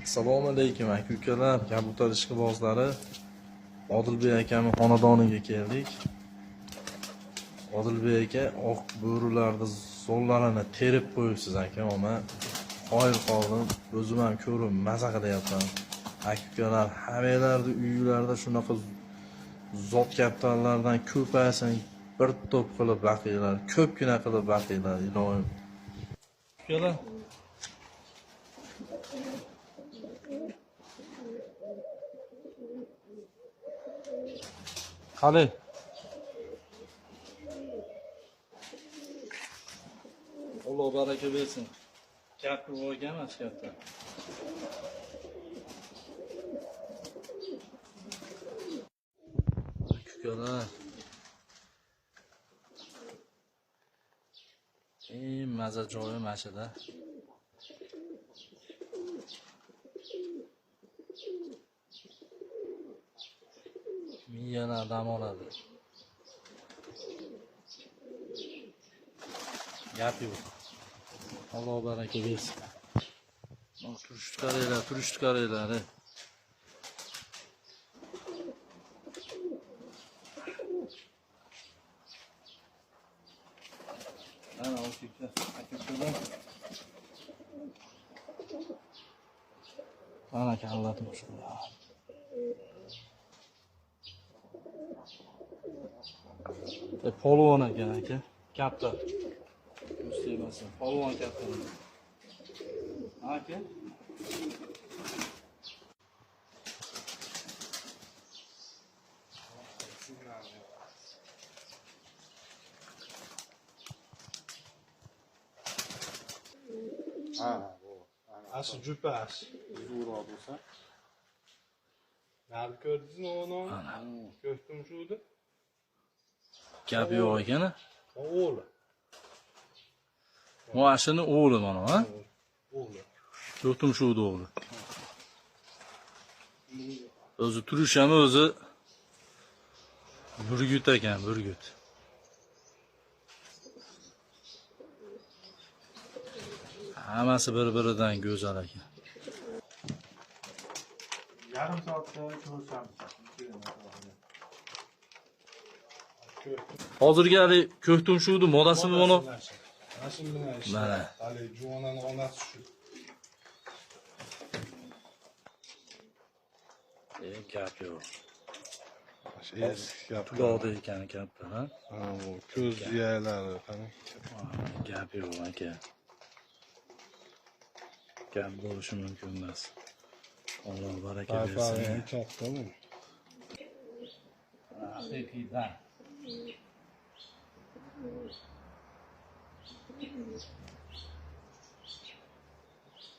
Assalomu alaykum aka ukalar, kabutar ishqibozlari. Odilbek akamning xonadoniga keldik. Odilbek aka oq bo'rilarni zo'llarini terib qo'yibsiz aka. Men qoyil qoldim. O'zim ham ko'rib maza qilyapman. Aka ukalar, hammalarning uylarida shunaqa zot kapitallardan ko'paysin, bir to'p qilib baqinglar, ko'pgina qilib baqinglar, ilohim. Ukalar qani Alloh baraka bersin. Katta voyga emas katta. Ukalar. Maza joyi mashida. Miyalar dam oladi. Gap yo'q. Alloh baraka bersin. Turishdi qaranglar. Ana o'tibdi. Akalar. Ana kallatim shunday. Polvon ekan aka. Katta. Ustaymasin. Polvon katta. Aka. Asıl cüppas. Zo'roq bo'lsa. Nerede gördünüz onu? Gördüm şuydu. Gap yo'q ekan. Oğlu. Muashini o'g'li mana, ha? Oğlu. Do'xtim shu o'g'li. O'zi turish ham o'zi burgut ekan, burgut. Hammasi bir-biridan go'zal ekan. Yarım saatte ko'rsam. Hozirgi hali ko'ktum shudi modasimi buni? Nasıl bilen işte. Mana. Ali Cuana'nın onası şu. Gap yo'q. Eski yaptı. Tuloqda ekan katta, ha? Ha bu köz yerleri falan. Gap yo'q aka. Gap bo'lishi mumkin emas. Alloh baraka bersin. Tayfa'nın çaktı mı? Haqiqiydan.